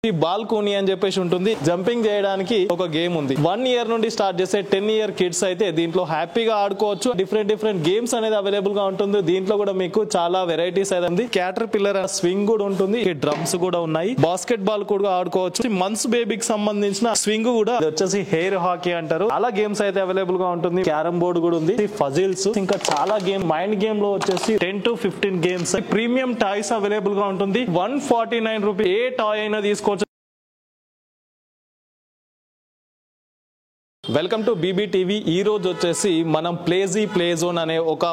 ఈ బాల్కోనీ అని చెప్పేసి ఉంటుంది. జంపింగ్ చేయడానికి ఒక గేమ్ ఉంది. 1 year నుండి స్టార్ట్ చేసే 10 year కిడ్స్ అయితే దీంట్లో హ్యాపీగా ఆడుకోవచ్చు. డిఫరెంట్ గేమ్స్ అనేది అవైలబుల్ గా ఉంటుంది. దీంట్లో కూడా మీకు చాలా వెరైటీస్ అయితే ఉంది. క్యాటర్ పిల్లర్ స్వింగ్ కూడా ఉంటుంది. డ్రమ్స్ కూడా ఉన్నాయి. బాస్కెట్ బాల్ కూడా ఆడుకోవచ్చు. మంత్స్ బేబీకి సంబంధించిన స్వింగ్ కూడా వచ్చేసి హెయిర్ హాకీ అంటారు. చాలా గేమ్స్ అయితే అవైలబుల్ గా ఉంటుంది. క్యారమ్ బోర్డ్ కూడా ఉంది. ఫజిల్స్ ఇంకా చాలా గేమ్ మైండ్ గేమ్ లో వచ్చేసి 10 to 15 games. Premium toys available గా ఉంటుంది. 149 రూపీస్ ఏ టాయ్ అయినా తీసుకోవచ్చు. Welcome to BBTV. ఈ రోజు వచ్చేసి మనం ప్లే జోన్ అనే ఒక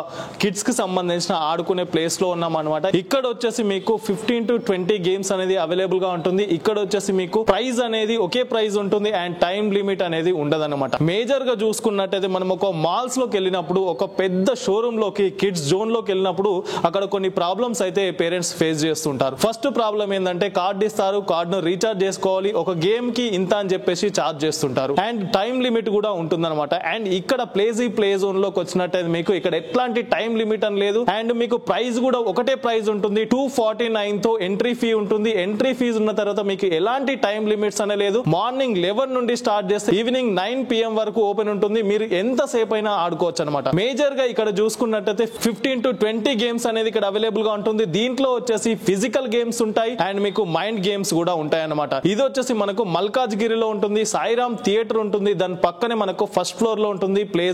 కిడ్స్ కి సంబంధించిన ఆడుకునే ప్లేస్ లో ఉన్నాం అనమాట. ఇక్కడ వచ్చేసి మీకు 15 to 20 గేమ్స్ అనేది అవైలబుల్ గా ఉంటుంది. ఇక్కడ వచ్చేసి మీకు ప్రైజ్ అనేది ఒకే ప్రైజ్ ఉంటుంది అండ్ టైం లిమిట్ అనేది ఉండదన్నమాట. మేజర్ గా చూసుకున్నట్టయితే మనం ఒక మాల్స్ లోకి వెళ్ళినప్పుడు, ఒక పెద్ద షోరూమ్ లోకి కిడ్స్ జోన్ లోకి వెళ్ళినప్పుడు అక్కడ కొన్ని ప్రాబ్లమ్స్ అయితే పేరెంట్స్ ఫేస్ చేస్తుంటారు. ఫస్ట్ ప్రాబ్లం ఏంటంటే కార్డు ఇస్తారు, కార్డు ను రీఛార్జ్ చేసుకోవాలి, ఒక గేమ్ కి ఇంత అని చెప్పేసి ఛార్జ్ చేస్తుంటారు అండ్ టైం లిమిట్ కూడా ఉంటుందన్నమాట. అండ్ ఇక్కడ ప్లే జోన్ లోకి వచ్చినట్టయితే మీకు ఇక్కడ ఎట్లాంటి టైం లిమిట్ అని లేదు అండ్ మీకు ప్రైస్ కూడా ఒకటే ప్రైస్ ఉంటుంది. 249 తో ఎంట్రీ ఫీ ఉంటుంది. ఎంట్రీ ఫీజు ఉన్న తర్వాత మీకు ఎలాంటి టైం లిమిట్స్ అనే లేదు. మార్నింగ్ 11 నుండి స్టార్ట్ చేస్తే ఈవినింగ్ 9 PM వరకు ఓపెన్ ఉంటుంది. మీరు ఎంతసేపు అయినా ఆడుకోవచ్చు అనమాట. మేజర్ గా ఇక్కడ చూసుకున్నట్టయితే 15 to 20 గేమ్స్ అనేది ఇక్కడ అవైలబుల్ గా ఉంటుంది. దీంట్లో వచ్చేసి ఫిజికల్ గేమ్స్ ఉంటాయి అండ్ మీకు మైండ్ గేమ్స్ కూడా ఉంటాయి అనమాట. ఇది వచ్చేసి మనకు మల్కాజ్గిరిలో ఉంటుంది. సాయిరామ్ థియేటర్ ఉంటుంది. దాని పక్కనే మనకు ఫస్ట్ ఫ్లోర్ లో ఉంటుంది ప్లే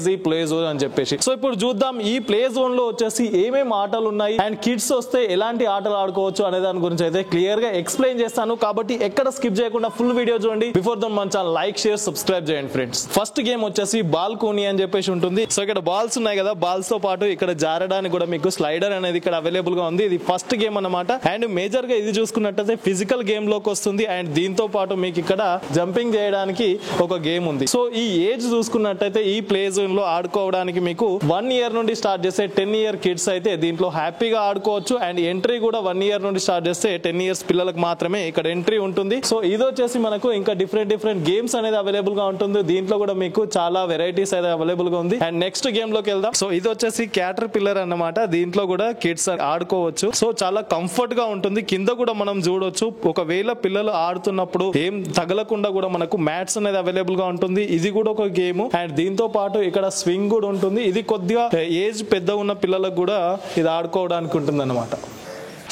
జోన్ అని చెప్పేసి. సో ఇప్పుడు చూద్దాం ఈ ప్లే జోన్ లో వచ్చేసి ఏమేమి ఆటలు ఉన్నాయి అండ్ కిడ్స్ వస్తే ఎలాంటి ఆటలు ఆడుకోవచ్చు అనే దాని గురించి అయితే క్లియర్ గా ఎక్స్ప్లెయిన్ చేస్తాను. కాబట్టి ఎక్కడ స్కిప్ చేయకుండా ఫుల్ వీడియో చూడండి. బిఫోర్ దన్ మన ఛానల్ లైక్, షేర్, సబ్స్క్రైబ్ చేయండి ఫ్రెండ్స్. ఫస్ట్ గేమ్ వచ్చేసి బాల్కోనీ అని చెప్పేసి ఉంటుంది. సో ఇక్కడ బాల్స్ ఉన్నాయి కదా, బాల్స్ తో పాటు ఇక్కడ జారడానికి కూడా మీకు స్లైడర్ అనేది ఇక్కడ అవైలబుల్ గా ఉంది. ఇది ఫస్ట్ గేమ్ అన్నమాట. అండ్ మేజర్ గా ఇది చూసుకున్నట్టయితే ఫిజికల్ గేమ్ లోకి వస్తుంది అండ్ దీంతో పాటు మీకు ఇక్కడ జంపింగ్ చేయడానికి ఒక గేమ్ ఉంది. సో ఈ ఏజ్ చూసుకున్నట్టయితే ఈ ప్లే జోన్ లో ఆడుకోవడానికి మీకు 1 year నుండి స్టార్ట్ చేసే 10 year కిడ్స్ అయితే దీంట్లో హ్యాపీగా ఆడుకోవచ్చు అండ్ ఎంట్రీ కూడా 1 year నుండి స్టార్ట్ చేస్తే 10 years పిల్లలకు మాత్రమే ఇక్కడ ఎంట్రీ ఉంటుంది. సో ఇది వచ్చేసి మనకు ఇంకా డిఫరెంట్ గేమ్స్ అనేది అవైలబుల్ గా ఉంటుంది. దీంట్లో కూడా మీకు చాలా వెరైటీస్ అయితే అవైలబుల్ గా ఉంది. అండ్ నెక్స్ట్ గేమ్ లోకి వెళ్దాం. సో ఇది వచ్చేసి క్యాటర్ పిల్లర్ అన్నమాట. దీంట్లో కూడా కిడ్స్ ఆడుకోవచ్చు. సో చాలా కంఫర్ట్ గా ఉంటుంది. కింద కూడా మనం చూడొచ్చు. ఒకవేళ పిల్లలు ఆడుతున్నప్పుడు ఏం తగలకుండా కూడా మనకు మ్యాట్స్ అనేది అవైలబుల్ గా ఉంటుంది. ఇది కూడా ఒక గేమ్ అండ్ దీంతో పాటు ఇక్కడ స్వింగ్ కూడా ఉంటుంది. ఇది కొద్దిగా ఏజ్ పెద్ద ఉన్న పిల్లలకు కూడా ఇది ఆడుకోవడానికి ఉంటుంది అన్నమాట.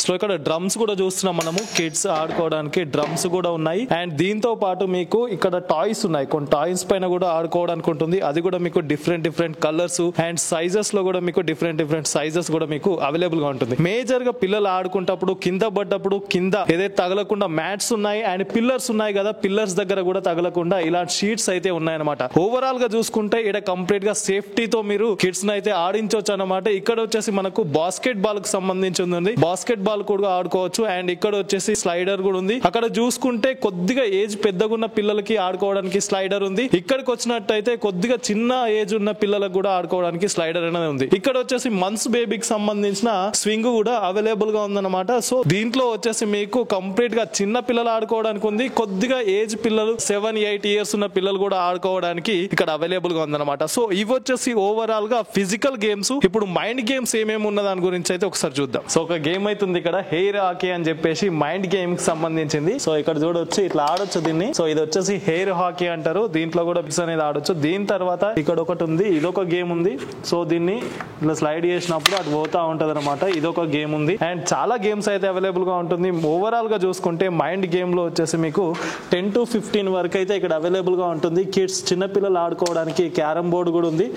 సో ఇక్కడ డ్రమ్స్ కూడా చూస్తున్నాం మనము. కిడ్స్ ఆడుకోవడానికి డ్రమ్స్ కూడా ఉన్నాయి అండ్ దీంతో పాటు మీకు ఇక్కడ టాయ్స్ ఉన్నాయి. కొన్ని టాయ్స్ పైన కూడా ఆడుకోవడానికి ఉంటుంది. అది కూడా మీకు డిఫరెంట్ కలర్స్ అండ్ సైజెస్ లో కూడా మీకు డిఫరెంట్ సైజెస్ కూడా మీకు అవైలబుల్ గా ఉంటుంది. మేజర్ గా పిల్లలు ఆడుకుంటప్పుడు కింద పడ్డప్పుడు కింద ఏదైతే తగలకుండా మ్యాట్స్ ఉన్నాయి అండ్ పిల్లర్స్ ఉన్నాయి కదా, పిల్లర్స్ దగ్గర కూడా తగలకుండా ఇలాంటి షీట్స్ అయితే ఉన్నాయన్నమాట. ఓవరాల్ గా చూసుకుంటే ఇక్కడ కంప్లీట్ గా సేఫ్టీతో మీరు కిడ్స్ అయితే ఆడించవచ్చు అన్నమాట. ఇక్కడ వచ్చేసి మనకు బాస్కెట్ బాల్ కు సంబంధించింది. బాస్కెట్ బాల్ కూడా ఆడుకోవచ్చు అండ్ ఇక్కడ వచ్చేసి స్లైడర్ కూడా ఉంది. అక్కడ చూసుకుంటే కొద్దిగా ఏజ్ పెద్దగున్న పిల్లలకి ఆడుకోవడానికి స్లైడర్ ఉంది. ఇక్కడికి వచ్చినట్టయితే కొద్దిగా చిన్న ఏజ్ ఉన్న పిల్లలకు కూడా ఆడుకోవడానికి స్లైడర్ అనేది ఉంది. ఇక్కడ వచ్చేసి మంత్స్ బేబీకి సంబంధించిన స్వింగ్ కూడా అవైలబుల్ గా ఉందన్నమాట. సో దీంట్లో వచ్చేసి మీకు కంప్లీట్ గా చిన్న పిల్లలు ఆడుకోవడానికి ఉంది. కొద్దిగా ఏజ్ పిల్లలు 7-8 years ఉన్న పిల్లలు కూడా ఆడుకోవడానికి ఇక్కడ అవైలబుల్ గా ఉందన్నమాట. సో ఇవి వచ్చేసి ఓవరాల్ గా ఫిజికల్ గేమ్స్. ఇప్పుడు మైండ్ గేమ్స్ ఏమేమి ఉన్న దాని గురించి అయితే ఒకసారి చూద్దాం. సో ఒక గేమ్ అయితే ఉంది ఇక్కడ హెయిర్ హాకీ అని చెప్పేసి మైండ్ గేమ్ కి సంబంధించింది. సో ఇక్కడ చూడొచ్చు ఇట్లా ఆడొచ్చు దీన్ని. సో ఇది వచ్చేసి హెయిర్ హాకీ అంటారు. దీంట్లో కూడా పిక్స్ అనేది ఆడొచ్చు. దీని తర్వాత ఇక్కడ ఒకటి ఉంది, ఇదొక గేమ్ ఉంది. సో దీన్ని ఇట్లా స్లైడ్ చేసినప్పుడు అది పోతా ఉంటది అనమాట. ఇదొక గేమ్ ఉంది అండ్ చాలా గేమ్స్ అయితే అవైలబుల్ గా ఉంటుంది. ఓవరాల్ గా చూసుకుంటే మైండ్ గేమ్ లో వచ్చేసి మీకు 10 to 15 వరకు అయితే ఇక్కడ అవైలబుల్ గా ఉంటుంది. కిడ్స్ చిన్నపిల్లలు ఆడుకోవడానికి క్యారమ్ బోర్డు కూడా ఉంది.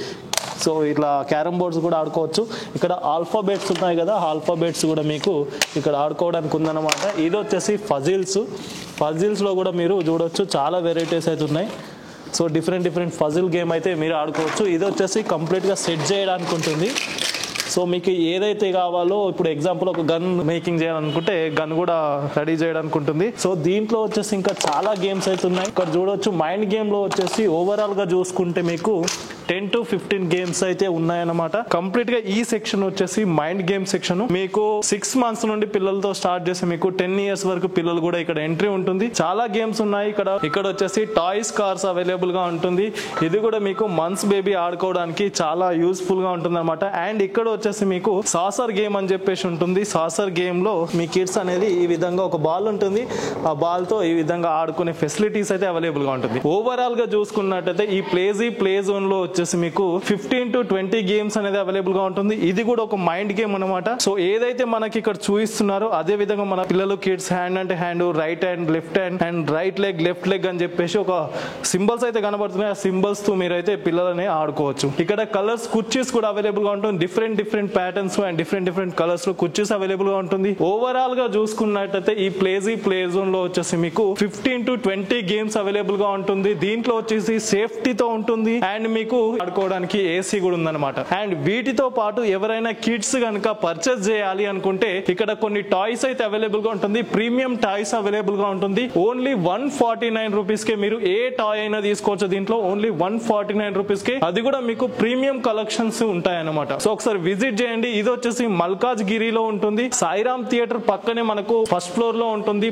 సో ఇట్లా క్యారమ్ బోర్డ్స్ కూడా ఆడుకోవచ్చు. ఇక్కడ ఆల్ఫాబెట్స్ ఉన్నాయి కదా, ఆల్ఫాబెట్స్ కూడా మీకు ఇక్కడ ఆడుకోవడానికి ఉందన్నమాట. ఇది వచ్చేసి ఫజిల్స్ లో కూడా మీరు చూడొచ్చు చాలా వెరైటీస్ అయితే ఉన్నాయి. సో డిఫరెంట్ ఫజిల్ గేమ్ అయితే మీరు ఆడుకోవచ్చు. ఇది వచ్చేసి కంప్లీట్ గా సెట్ చేయడానికి ఉంటుంది. సో మీకు ఏదైతే కావాలో, ఇప్పుడు ఎగ్జాంపుల్ ఒక గన్ మేకింగ్ చేయాలనుకుంటే గన్ కూడా రెడీ చేయడానికి ఉంటుంది. సో దీంట్లో వచ్చేసి ఇంకా చాలా గేమ్స్ అయితే ఉన్నాయి. ఇక్కడ చూడొచ్చు మైండ్ గేమ్ లో వచ్చేసి ఓవరాల్ గా చూసుకుంటే మీకు 10 to 15 గేమ్స్ అయితే ఉన్నాయన్నమాట. కంప్లీట్ గా ఈ సెక్షన్ వచ్చేసి మైండ్ గేమ్ సెక్షన్. మీకు 6 months నుండి పిల్లలతో స్టార్ట్ చేసి మీకు 10 years వరకు పిల్లలు కూడా ఇక్కడ ఎంట్రీ ఉంటుంది. చాలా గేమ్స్ ఉన్నాయి ఇక్కడ వచ్చేసి టాయ్స్ కార్స్ అవైలబుల్ గా ఉంటుంది. ఇది కూడా మీకు మంత్స్ బేబీ ఆడుకోవడానికి చాలా యూస్ఫుల్ గా ఉంటుంది అనమాట. అండ్ ఇక్కడ వచ్చేసి మీకు సాసర్ గేమ్ అని చెప్పేసి ఉంటుంది. సాసర్ గేమ్ లో మీ కిడ్స్ అనేది ఈ విధంగా ఒక బాల్ ఉంటుంది. ఆ బాల్ తో ఈ విధంగా ఆడుకునే ఫెసిలిటీస్ అయితే అవైలబుల్ గా ఉంటుంది. ఓవరాల్ గా చూసుకున్నట్టయితే ఈ ప్లే జోన్ లో వచ్చేసి మీకు 15 to 20 గేమ్స్ అనేది అవైలబుల్ గా ఉంటుంది. ఇది కూడా ఒక మైండ్ గేమ్ అనమాట. సో ఏదైతే మనకి ఇక్కడ చూపిస్తున్నారో అదే విధంగా మన పిల్లలు కిడ్స్ హ్యాండ్ అంటే hand, right hand, left hand and right leg, left leg అని చెప్పేసి ఒక సింబల్స్ అయితే కనబడుతున్నాయి. ఆ సింబల్స్ తో మీరైతే పిల్లలని ఆడుకోవచ్చు. ఇక్కడ కలర్స్ కుర్చీస్ కూడా అవైలబుల్ గా ఉంటుంది. Different patterns and different colours లో కుర్చీస్ అవైలబుల్ గా ఉంటుంది. ఓవరాల్ గా చూసుకున్నట్టయితే ఈ ప్లే జోన్ లో వచ్చేసి మీకు 15 to 20 గేమ్స్ అవైలబుల్ గా ఉంటుంది. దీంట్లో వచ్చేసి సేఫ్టీతో ఉంటుంది అండ్ మీకు ఆడుకోవడానికి ఏసీ కూడా ఉందన్నమాట. అండ్ వీటితో పాటు ఎవరైనా కిడ్స్ కనుక పర్చేస్ చేయాలి అనుకుంటే ఇక్కడ కొన్ని టాయ్స్ అయితే అవైలబుల్ గా ఉంటుంది. ప్రీమియం టాయ్స్ అవైలబుల్ గా ఉంటుంది. ఓన్లీ 149 రూపీస్ కే మీరు ఏ టాయ్ అయినా తీసుకోవచ్చు. దీంట్లో ఓన్లీ 149 రూపీస్ కే, అది కూడా మీకు ప్రీమియం కలెక్షన్స్ ఉంటాయి అన్నమాట. సో ఒకసారి విజిట్ చేయండి. ఇది వచ్చేసి మల్కాజ్ గిరిలో ఉంటుంది. సాయిరామ్ థియేటర్ పక్కనే మనకు ఫస్ట్ ఫ్లోర్ లో ఉంటుంది.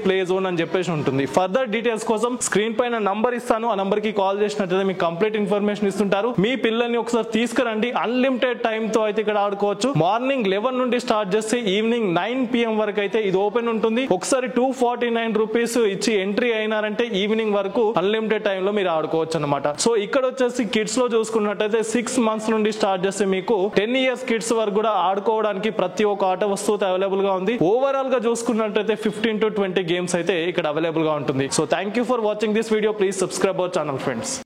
ప్లే జోన్ అని చెప్పేసి ఉంటుంది. ఫర్దర్ డీటెయిల్స్ కోసం స్క్రీన్ పైన నంబర్ ఇస్తాను. ఆ నంబర్ కి కాల్ చేసినట్లయితే మీకు కంప్లీట్ ఇన్ఫర్మేషన్ ఇస్తుంటారు. మీ పిల్లల్ని ఒకసారి తీసుకురండి. అన్లిమిటెడ్ టైం తో అయితే ఇక్కడ ఆడుకోవచ్చు. మార్నింగ్ 11 నుండి స్టార్ట్ చేస్తే ఈవినింగ్ 9 PM వరకు అయితే ఇది ఓపెన్ ఉంటుంది. ఒకసారి 249 రూపీస్ ఇచ్చి ఎంట్రీ అయినారంటే ఈవినింగ్ వరకు అన్లిమిటెడ్ టైం లో మీరు ఆడుకోవచ్చు అనమాట. సో ఇక్కడ వచ్చేసి కిడ్స్ లో చూసుకున్నట్టయితే 6 months నుండి స్టార్ట్ చేస్తే మీకు 10 years కిడ్స్ వరకు కూడా ఆడుకోవడానికి ప్రతి ఒక్క ఆట వస్తువు అవైలబుల్ గా ఉంది. ఓవరాల్ గా చూసుకున్నట్టయితే 15 to 20 గేమ్స్ అయితే ఇక్కడ అవైలబుల్ గా ఉంటుంది. So thank you for watching this video. Please subscribe our channel friends.